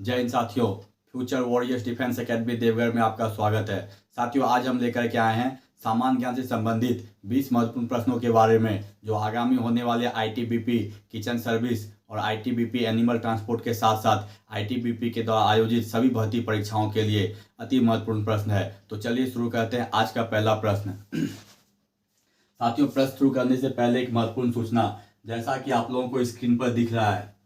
जय हिंद साथियों। Future warriors defence academy Deoghar में आपका स्वागत है। साथियों, आज हम लेकर के आए हैं सामान्य ज्ञान से संबंधित 20 महत्वपूर्ण प्रश्नों के बारे में, जो आगामी होने वाले आईटीबीपी किचन सर्विस और आईटीबीपी एनिमल ट्रांसपोर्ट के साथ साथ आईटीबीपी के द्वारा आयोजित सभी भर्ती परीक्षाओं के लिए अति महत्वपूर्ण प्रश्न है। तो चलिए शुरू करते हैं आज का पहला प्रश्न। साथियों, प्रश्न शुरू करने से पहले एक महत्वपूर्ण सूचना, जैसा कि आप लोगों को स्क्रीन पर दिख रहा है,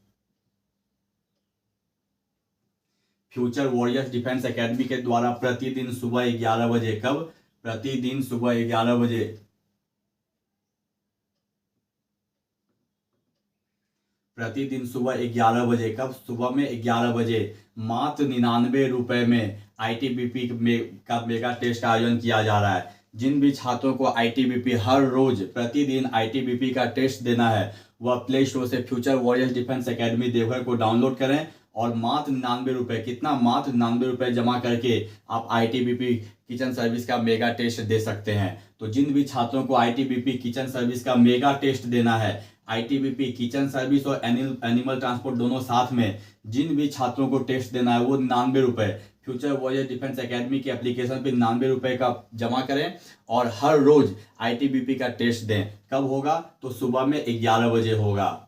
फ्यूचर वॉरियर्स डिफेंस एकेडमी के द्वारा प्रतिदिन सुबह 11 बजे, कब? प्रतिदिन सुबह 11 बजे प्रतिदिन सुबह 11 बजे, कब? सुबह में 11 बजे मात्र 99 रुपए में आईटीबीपी का मेगा टेस्ट का आयोजन किया जा रहा है। जिन भी छात्रों को आईटीबीपी हर रोज प्रतिदिन आईटीबीपी का टेस्ट देना है, वह प्ले स्टोर से future warriors defence academy Deoghar को डाउनलोड करें और मात्र 99 रुपए, कितना? मात्र 99 रुपए जमा करके आप आईटीबीपी किचन सर्विस का मेगा टेस्ट दे सकते हैं। तो जिन भी छात्रों को आईटीबीपी किचन सर्विस का मेगा टेस्ट देना है, आईटीबीपी किचन सर्विस और एनिमल ट्रांसपोर्ट दोनों साथ में, जिन भी छात्रों को टेस्ट देना है वो 99 रुपए फ्यूचर वॉरियर डिफेंस एकेडमी के एप्लीकेशन पे 99 रुपए का जमा करें और हर रोज आईटीबीपी का टेस्ट दें। कब होगा? तो सुबह में 11 बजे होगा।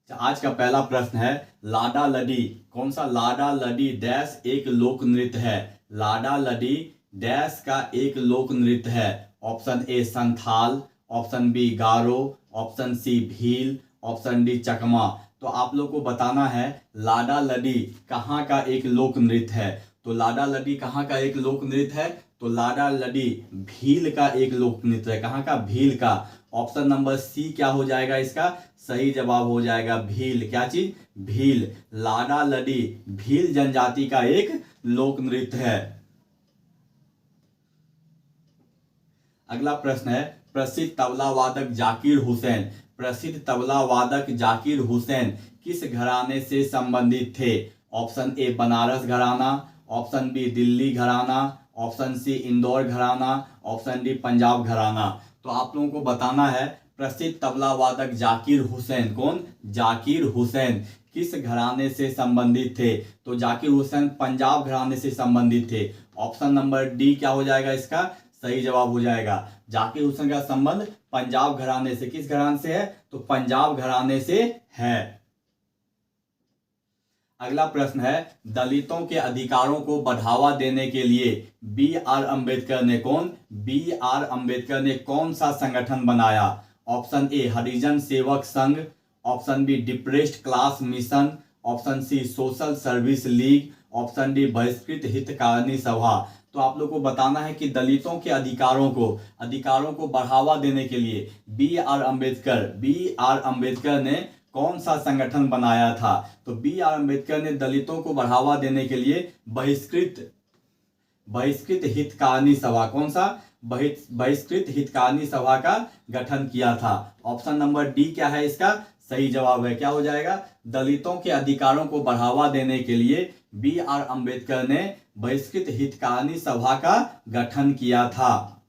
आज का पहला प्रश्न है, लाडा लडी, कौन सा? लाडा लडी डैश एक लोक नृत्य है। लाडा लडी डैश का एक लोक नृत्य है। Option A Santhal, option B Garo, option C Bhil, option D Chakma. तो आप लोग को बताना है लाडा लडी कहाँ का एक लोक नृत्य है। तो लाडा लडी कहाँ का एक लोक नृत्य है? तो लाडा लडी भील का एक लोक नृत्य है। कहाँ का? भील का। ऑप्शन नंबर सी क्या हो जाएगा इसका? सही जवाब हो जाएगा भील। क्या चीज? भील। लाडा लडी भील जनजाति का एक लोक नृत्य है। अगला प्रश्न है, प्रसिद्ध तबला वादक जाकिर हुसैन, प्रसिद्ध तबला वादक जाकिर हुसैन किस घराने से संबंधित थे? ऑप्शन ए बनारस घराना, ऑप्शन बी दिल्ली घराना, ऑप्शन सी इंदौर घराना, ऑप्शन डी पंजाब घराना। तो आप लोगों को बताना है प्रसिद्ध तबला वादक जाकिर हुसैन, कौन? जाकिर हुसैन किस घराने से संबंधित थे? तो जाकिर हुसैन पंजाब घराने से संबंधित थे। ऑप्शन नंबर डी क्या हो जाएगा इसका? सही जवाब हो जाएगा। जाकिर हुसैन का संबंध पंजाब घराने से, किस घराने से है? तो पंजाब घराने से है। अगला प्रश्न है, दलितों के अधिकारों को बढ़ावा देने के लिए बी आर अम्बेडकर ने, कौन? बी आर अम्बेडकर ने कौन सा संगठन बनाया? Option A Harijan Sevak Sangh, option B depressed class mission, option C social service league, option D Bahishkrit Hitkarini सभा। तो आप लोग को बताना है कि दलितों के अधिकारों को बढ़ावा देने के लिए बी आर अम्बेडकर ने कौन सा संगठन बनाया था? तो बी आर अम्बेडकर ने दलितों को बढ़ावा देने के लिए बहिष्कृत हितकारिणी सभा, कौन सा? बहिष्कृत हितकारिणी सभा का गठन किया था। ऑप्शन नंबर डी क्या है इसका? सही जवाब है। क्या हो जाएगा? दलितों के अधिकारों को बढ़ावा देने के लिए बी आर अम्बेडकर ने बहिष्कृत हितकारिणी सभा का गठन किया था।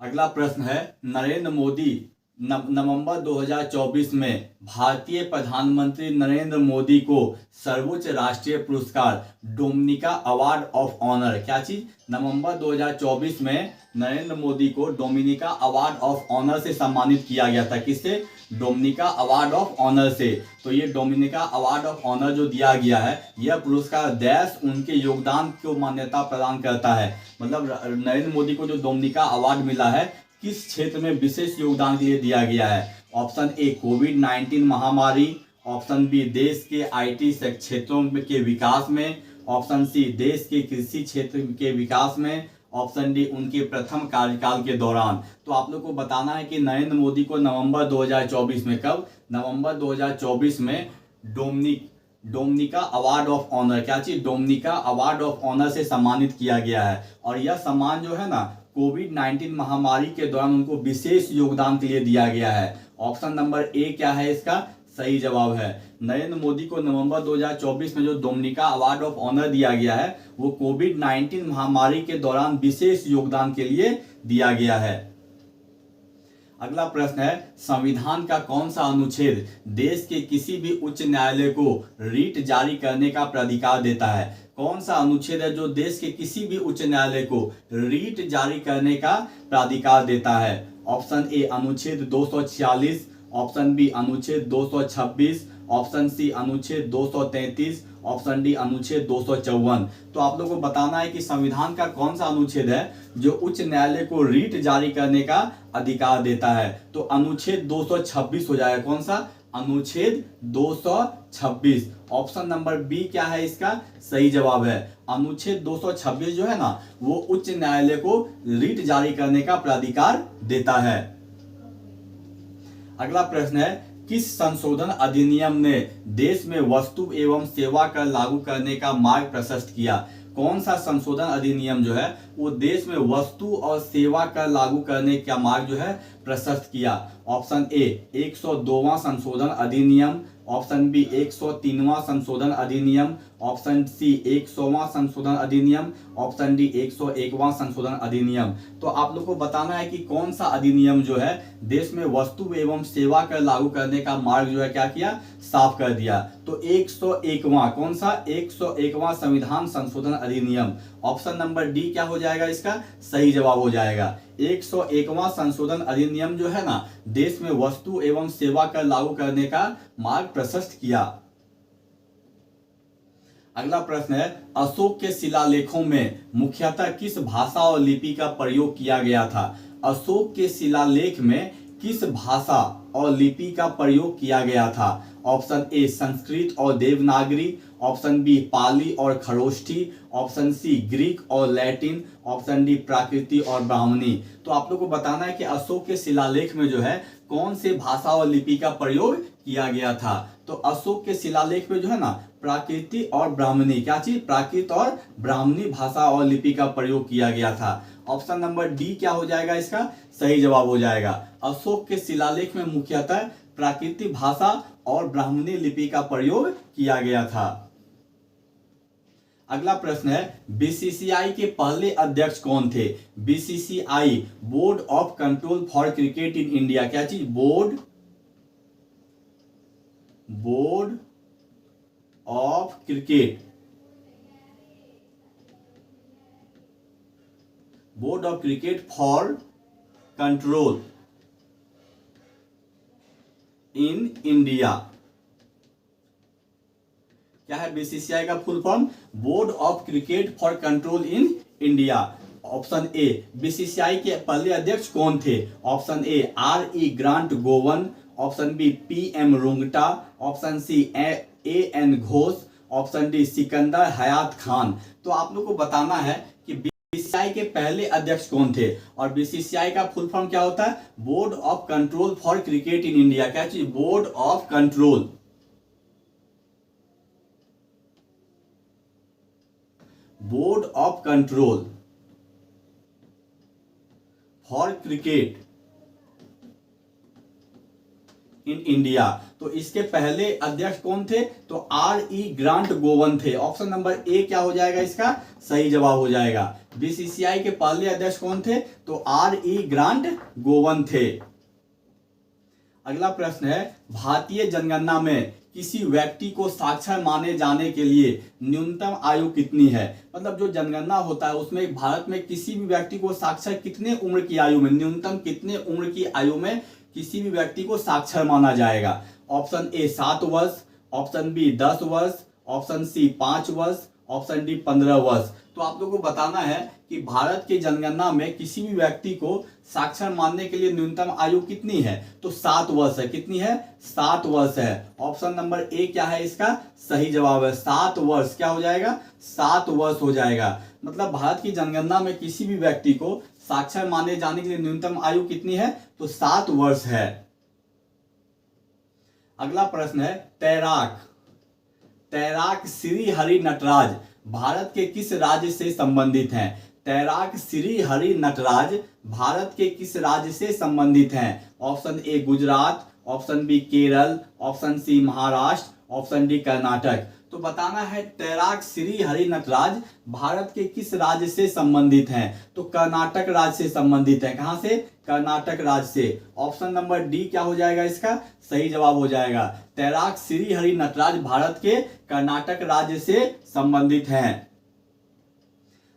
अगला प्रश्न है, नरेंद्र मोदी नवंबर 2024 में भारतीय प्रधानमंत्री नरेंद्र मोदी को सर्वोच्च राष्ट्रीय पुरस्कार डोमिनिका अवार्ड ऑफ ऑनर, क्या चीज? नवंबर 2024 में नरेंद्र मोदी को डोमिनिका अवार्ड ऑफ ऑनर से सम्मानित किया गया था। किससे? डोमिनिका अवार्ड ऑफ ऑनर से। तो ये डोमिनिका अवार्ड ऑफ ऑनर जो दिया गया है, यह पुरस्कार देश उनके योगदान को मान्यता प्रदान करता है। मतलब नरेंद्र मोदी को जो डोमिनिका अवार्ड मिला है, किस क्षेत्र में विशेष योगदान के लिए दिया गया है? ऑप्शन ए कोविड-19 महामारी, ऑप्शन बी देश के आईटी क्षेत्रों के विकास में, ऑप्शन सी देश के कृषि क्षेत्र के विकास में, ऑप्शन डी उनके प्रथम कार्यकाल के दौरान। तो आप लोग को बताना है कि नरेंद्र मोदी को नवंबर 2024 में, कब? नवंबर 2024 में डोमिनिका अवार्ड ऑफ ऑनर, क्या चीज? डोमिनिका अवार्ड ऑफ ऑनर से सम्मानित किया गया है। और यह सम्मान जो है ना, कोविड-19 महामारी के दौरान उनको विशेष योगदान के लिए दिया गया है। ऑप्शन नंबर ए क्या है इसका? सही जवाब है। नरेंद्र मोदी को नवंबर 2024 में जो डोमिनिका अवार्ड ऑफ ऑनर दिया गया है, वो कोविड-19 महामारी के दौरान विशेष योगदान के लिए दिया गया है। अगला प्रश्न है, संविधान का कौन सा अनुच्छेद देश के किसी भी उच्च न्यायालय को रीट जारी करने का प्राधिकार देता है? कौन सा अनुच्छेद है जो देश के किसी भी उच्च न्यायालय को रीट जारी करने का प्राधिकार देता है? ऑप्शन ए अनुच्छेद 246, ऑप्शन बी अनुच्छेद 226, ऑप्शन सी अनुच्छेद 233, ऑप्शन डी अनुच्छेद 254। तो आप लोगों को बताना है कि संविधान का कौन सा अनुच्छेद है जो उच्च न्यायालय को रीट जारी करने का अधिकार देता है। तो अनुच्छेद 226 हो जाएगा। कौन सा? अनुच्छेद 226। ऑप्शन नंबर बी क्या है इसका सही जवाब है। अनुच्छेद 226 जो है ना वो उच्च न्यायालय को रीट जारी करने का प्राधिकार देता है। अगला प्रश्न है, किस संशोधन अधिनियम ने देश में वस्तु एवं सेवा कर लागू करने का मार्ग प्रशस्त किया? कौन सा संशोधन अधिनियम जो है वो देश में वस्तु और सेवा कर लागू करने का मार्ग जो है प्रशस्त किया? ऑप्शन ए 102वां संशोधन अधिनियम, ऑप्शन बी 103वां संशोधन अधिनियम, ऑप्शन सी 100वां संशोधन अधिनियम, ऑप्शन डी 101वां संशोधन अधिनियम। तो आप लोग को बताना है कि कौन सा अधिनियम जो है देश में वस्तु एवं सेवा कर लागू करने का मार्ग जो है क्या किया, साफ कर दिया। तो 101वां, कौन सा? 101वां संविधान संशोधन अधिनियम। ऑप्शन नंबर डी क्या हो जाएगा इसका सही जवाब हो जाएगा। 101वां संशोधन अधिनियम जो है ना देश में वस्तु एवं सेवा कर लागू करने का मार्ग प्रशस्त किया। अगला प्रश्न है, अशोक के शिलालेखों में मुख्यतः किस भाषा और लिपि का प्रयोग किया गया था? अशोक के शिलालेख में किस भाषा और लिपि का प्रयोग किया गया था? ऑप्शन ए संस्कृत और देवनागरी, ऑप्शन बी पाली और खरोष्ठी, ऑप्शन सी ग्रीक और लैटिन, ऑप्शन डी प्राकृति और ब्राह्मणी। तो आप लोग को बताना है कि अशोक के शिलालेख में जो है कौन से भाषा और लिपि का प्रयोग किया गया था। तो अशोक के शिलालेख में जो है ना प्राकृति और ब्राह्मणी, क्या चीज? प्राकृत और ब्राह्मणी भाषा और लिपि का प्रयोग किया गया था। ऑप्शन नंबर डी क्या हो जाएगा इसका सही जवाब हो जाएगा। अशोक के शिलालेख में मुख्यतः प्राकृतिक भाषा और ब्राह्मणी लिपि का प्रयोग किया गया था। अगला प्रश्न है, बीसीसीआई के पहले अध्यक्ष कौन थे? BCCI board of control for cricket in India, क्या चीज? Board of cricket, board of cricket for control in India. क्या है बीसीसीआई का full form? Board of cricket for control in India. Option A BCCI के पहले अध्यक्ष कौन थे? Option A RE Grant Govan, option B PM Rungta, option C AN Ghosh, option D Sikandar Hayat Khan. तो आप लोग को बताना है कि बीसीसीआई के पहले अध्यक्ष कौन थे और बीसीसीआई का फुल फॉर्म क्या होता है? Board of control for cricket in India. क्या चीज? Board of control, board of control for cricket in India. तो इसके पहले अध्यक्ष कौन थे? तो RE ग्रांट गोवन थे। ऑप्शन नंबर ए क्या हो जाएगा इसका सही जवाब हो जाएगा। बीसीसीआई के पहले अध्यक्ष कौन थे? तो RE ग्रांट गोवन थे। अगला प्रश्न है, भारतीय जनगणना में किसी व्यक्ति को साक्षर माने जाने के लिए न्यूनतम आयु कितनी है? मतलब जो जनगणना होता है उसमें भारत में किसी भी व्यक्ति को साक्षर कितने उम्र की आयु में, न्यूनतम कितने उम्र की आयु में किसी भी व्यक्ति को साक्षर माना जाएगा? ऑप्शन ए 7 वर्ष, ऑप्शन बी 10 वर्ष, ऑप्शन सी 5 वर्ष, ऑप्शन डी 15 वर्ष। तो आप लोगों को बताना है कि भारत की जनगणना में किसी भी व्यक्ति को साक्षर मानने के लिए न्यूनतम आयु कितनी है? तो 7 वर्ष है। कितनी है? 7 वर्ष है। ऑप्शन नंबर ए क्या है इसका सही जवाब है। 7 वर्ष क्या हो जाएगा? 7 वर्ष हो जाएगा। मतलब भारत की जनगणना में किसी भी व्यक्ति को साक्षर माने जाने के लिए न्यूनतम आयु कितनी है? तो 7 वर्ष है। अगला प्रश्न है, तैराक श्री हरि नटराज भारत के किस राज्य से संबंधित हैं? तैराक श्री हरि नटराज भारत के किस राज्य से संबंधित हैं? Option A Gujarat, option B Kerala, option C Maharashtra, option D Karnataka. तो बताना है तैराक श्री हरि नटराज भारत के किस राज्य से संबंधित हैं? तो कर्नाटक राज्य से संबंधित है। कहां से? कर्नाटक राज्य से। ऑप्शन नंबर डी क्या हो जाएगा इसका सही जवाब हो जाएगा। तैराक श्री हरि नटराज भारत के कर्नाटक राज्य से संबंधित हैं।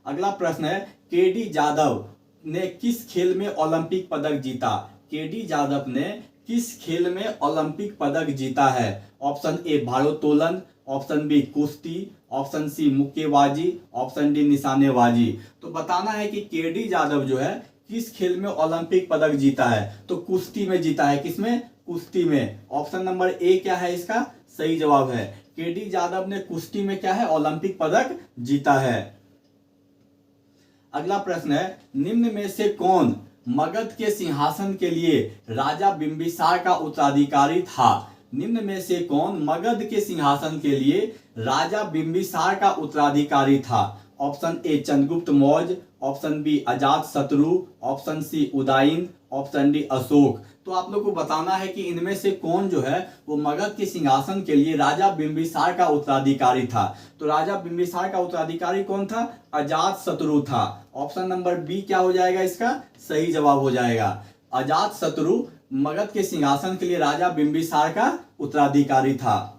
अगला प्रश्न है केडी जाधव ने किस खेल में ओलंपिक पदक जीता? केडी जाधव ने किस खेल में ओलंपिक पदक जीता है? ऑप्शन ए भारोत्तोलन, ऑप्शन बी कुश्ती, ऑप्शन सी मुक्केबाजी, ऑप्शन डी निशानेबाजी। तो बताना है कि केडी जाधव जो है किस खेल में ओलंपिक पदक जीता है? तो कुश्ती में जीता है। किसमें? कुश्ती में। ऑप्शन नंबर ए क्या है इसका सही जवाब है। केडी जाधव ने कुश्ती में क्या है ओलंपिक पदक जीता है। अगला प्रश्न है निम्न में से कौन मगध के सिंहासन के लिए राजा बिंबिसार का उत्तराधिकारी था? निम्न में से कौन मगध के सिंहासन के लिए राजा बिंबिसार का उत्तराधिकारी था? Option A Chandragupta Maurya, option B Ajatashatru, option C Udayan, option D Ashok. तो आप लोग को बताना है कि इनमें से कौन जो है वो मगध के सिंहासन के लिए राजा बिंबिसार का उत्तराधिकारी था। तो राजा बिंबिसार का उत्तराधिकारी कौन था? अजात शत्रु था। ऑप्शन नंबर बी क्या हो जाएगा इसका सही जवाब हो जाएगा। अजात शत्रु मगध के सिंहासन के लिए राजा बिंबिसार का उत्तराधिकारी था।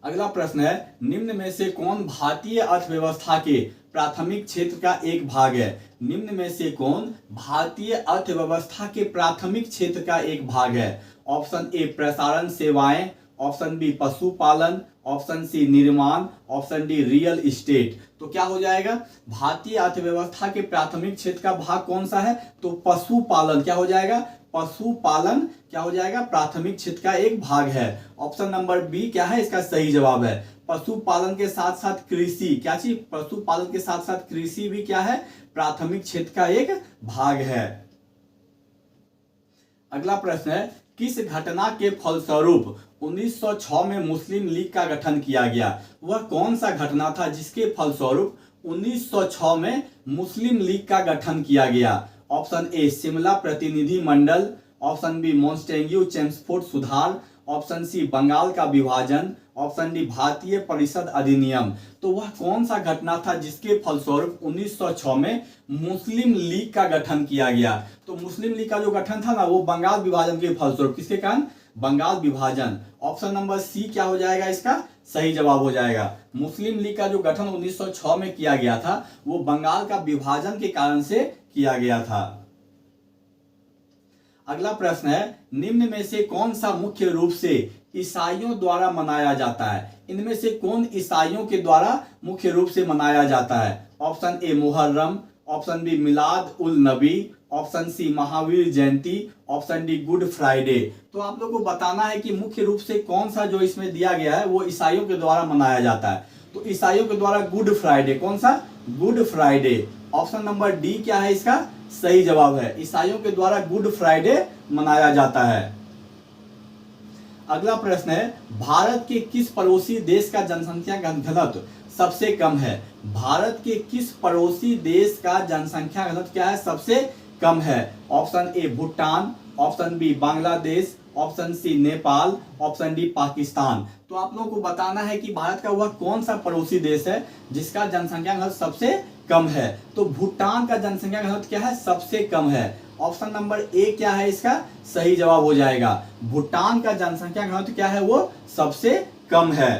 अगला प्रश्न है निम्न में से कौन भारतीय अर्थव्यवस्था के प्राथमिक क्षेत्र का एक भाग है? निम्न में से कौन भारतीय अर्थव्यवस्था के प्राथमिक क्षेत्र का एक भाग है? ऑप्शन ए प्रसारण सेवाएं, ऑप्शन बी पशुपालन, ऑप्शन सी निर्माण, ऑप्शन डी रियल इस्टेट। तो क्या हो जाएगा भारतीय अर्थव्यवस्था के प्राथमिक क्षेत्र का भाग कौन सा है? तो पशुपालन। क्या हो जाएगा? पशुपालन क्या हो जाएगा प्राथमिक क्षेत्र का एक भाग है। ऑप्शन नंबर बी क्या है इसका सही जवाब है। पशुपालन के साथ साथ कृषि, क्या चीज? पशुपालन के साथ साथ कृषि भी क्या है प्राथमिक क्षेत्र का एक भाग है। अगला प्रश्न है किस घटना के फलस्वरूप 1906 में मुस्लिम लीग का गठन किया गया? वह कौन सा घटना था जिसके फलस्वरूप 1906 में मुस्लिम लीग का गठन किया गया? ऑप्शन ए शिमला प्रतिनिधि मंडल, ऑप्शन बी मॉन्टेग्यू चेम्सफोर्ड सुधार, ऑप्शन सी बंगाल का विभाजन, ऑप्शन डी भारतीय परिषद अधिनियम। तो वह कौन सा घटना था जिसके फलस्वरूप 1906 में मुस्लिम लीग का गठन किया गया? तो मुस्लिम लीग का जो गठन था ना वो बंगाल विभाजन के फलस्वरूप। किसके कारण? बंगाल विभाजन। ऑप्शन नंबर सी क्या हो जाएगा इसका सही जवाब हो जाएगा। मुस्लिम लीग का जो गठन 1906 में किया गया था वो बंगाल का विभाजन के कारण से किया गया था। अगला प्रश्न है निम्न में से कौन सा मुख्य रूप से ईसाइयों द्वारा मनाया जाता है? इनमें से कौन ईसाइयों के द्वारा मुख्य रूप से मनाया जाता है? Option A Muharram, option B Milad ul Nabi, option C Mahavir Jayanti, option D good Friday. तो आप लोग को बताना है कि मुख्य रूप से कौन सा जो इसमें दिया गया है वो ईसाइयों के द्वारा मनाया जाता है। तो ईसाइयों के द्वारा गुड फ्राइडे। कौन सा? Good Friday. Option number D क्या है इसका सही जवाब है। ईसाइयों के द्वारा गुड फ्राइडे मनाया जाता है। अगला प्रश्न है भारत के किस पड़ोसी देश का जनसंख्या घनत्व सबसे कम है? भारत के किस पड़ोसी देश का जनसंख्या घनत्व क्या है सबसे कम है? Option A Bhutan, option B Bangladesh, option C Nepal, option D Pakistan. तो आप लोगों को बताना है कि भारत का वह कौन सा पड़ोसी देश है जिसका जनसंख्या घनत्व सबसे कम है। तो भूटान का जनसंख्या घनत्व क्या है सबसे कम है। ऑप्शन नंबर ए क्या है इसका सही जवाब हो जाएगा। भूटान का जनसंख्या घनत्व क्या है वो सबसे कम है।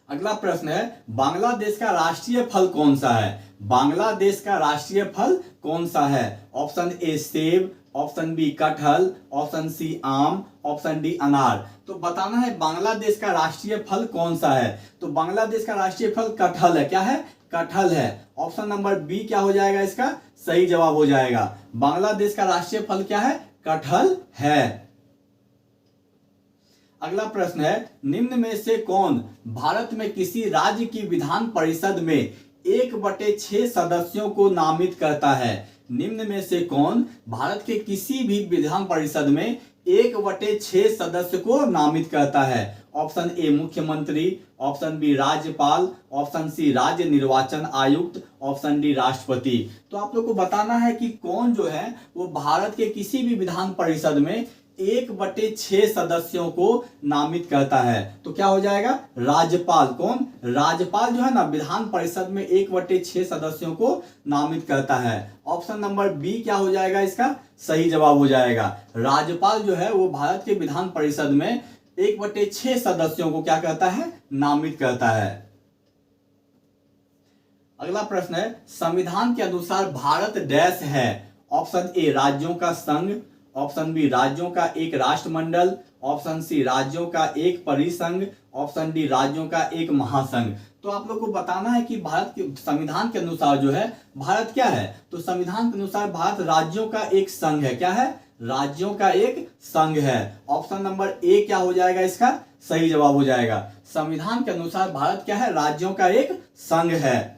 अगला प्रश्न है बांग्लादेश का राष्ट्रीय फल कौन सा है? बांग्लादेश का राष्ट्रीय फल कौन सा है? ऑप्शन ए सेब, ऑप्शन बी कटहल, ऑप्शन सी आम, ऑप्शन डी अनार। तो बताना है बांग्लादेश का राष्ट्रीय फल कौन सा है। तो बांग्लादेश का राष्ट्रीय फल कटहल है। क्या है? कटहल है। ऑप्शन नंबर बी क्या हो जाएगा इसका सही जवाब हो जाएगा। बांग्लादेश का राष्ट्रीय फल क्या है? कटहल है। अगला प्रश्न है निम्न में से कौन भारत में किसी राज्य की विधान परिषद में 1/6 सदस्यों को नामित करता है? निम्न में से कौन भारत के किसी भी विधान परिषद में 1/6 सदस्य को नामित करता है? ऑप्शन ए मुख्यमंत्री, ऑप्शन बी राज्यपाल, ऑप्शन सी राज्य निर्वाचन आयुक्त, ऑप्शन डी राष्ट्रपति। तो आप लोग को बताना है कि कौन जो है वो भारत के किसी भी विधान परिषद में 1/6 सदस्यों को नामित करता है। तो क्या हो जाएगा? राज्यपाल। कौन? राज्यपाल जो है ना विधान परिषद में 1/6 सदस्यों को नामित करता है। ऑप्शन नंबर बी क्या हो जाएगा इसका सही जवाब हो जाएगा। राज्यपाल जो है वो भारत के विधान परिषद में 1/6 सदस्यों को क्या करता है? नामित करता है। अगला प्रश्न है, संविधान के अनुसार भारत डैश है। ऑप्शन ए राज्यों का संघ, ऑप्शन बी राज्यों का एक राष्ट्रमंडल, ऑप्शन सी राज्यों का एक परिसंघ, ऑप्शन डी राज्यों का एक महासंघ। तो आप लोग को बताना है कि भारत के संविधान के अनुसार जो है भारत क्या है। तो संविधान के अनुसार भारत राज्यों का एक संघ है। क्या है? राज्यों का एक संघ है। ऑप्शन नंबर ए क्या हो जाएगा इसका सही जवाब हो जाएगा। संविधान के अनुसार भारत क्या है? राज्यों का एक संघ है।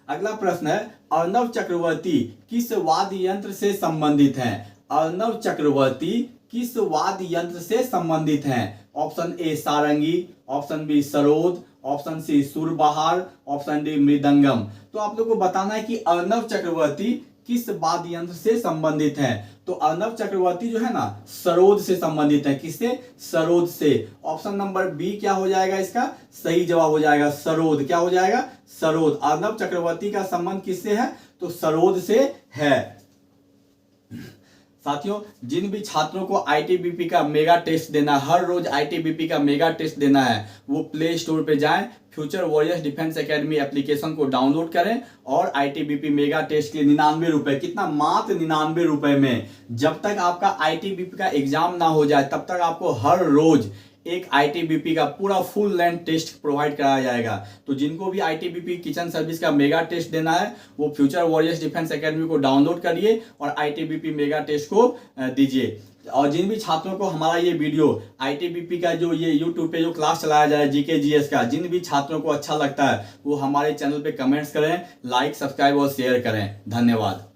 अगला प्रश्न है, अर्णव चक्रवर्ती किस वाद्य यंत्र से संबंधित हैं? अर्णव चक्रवर्ती किस वाद्य यंत्र से संबंधित हैं? Option A sarangi, option B sarod, option C surbahar, option D mridangam. तो आप लोग को बताना है कि अर्णव चक्रवर्ती किस वाद्य यंत्र से संबंधित हैं। तो अर्णव चक्रवर्ती जो है ना सरोद से संबंधित है। किससे? सरोद से। ऑप्शन नंबर बी क्या हो जाएगा इसका सही जवाब हो जाएगा सरोद। क्या हो जाएगा? सरोद। अर्णव चक्रवर्ती का संबंध किससे है? तो सरोद से है। साथियों, जिन भी छात्रों को आईटीबीपी का मेगा टेस्ट देना, हर रोज आईटीबीपी का मेगा टेस्ट देना है, वो प्ले स्टोर पे जाएं, future warriors defence academy application को डाउनलोड करें और आईटीबीपी मेगा टेस्ट के 99 रुपए, कितना? मात्र 99 रुपए में जब तक आपका आईटीबीपी का एग्जाम ना हो जाए तब तक आपको हर रोज एक आईटीबीपी का पूरा फुल लेंथ टेस्ट प्रोवाइड कराया जाएगा। तो जिनको भी आईटीबीपी किचन सर्विस का मेगा टेस्ट देना है वो फ्यूचर वॉरियर्स डिफेंस एकेडमी को डाउनलोड करिए और आईटीबीपी मेगा टेस्ट को दीजिए। और जिन भी छात्रों को हमारा ये वीडियो आईटीबीपी का जो ये यूट्यूब पे जो क्लास चलाया जा रहा है जीके जीएस का, जिन भी छात्रों को अच्छा लगता है वो हमारे चैनल पे कमेंट्स करें, लाइक, सब्सक्राइब और शेयर करें। धन्यवाद।